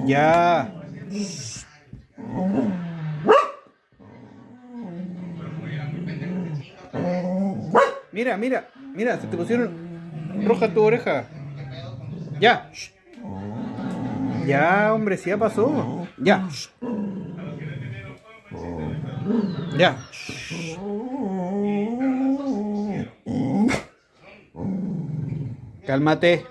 Ya. Mira, mira, mira, se te pusieron roja tu oreja. Ya. Ya, hombre, si ya pasó. Ya. Ya. Cálmate.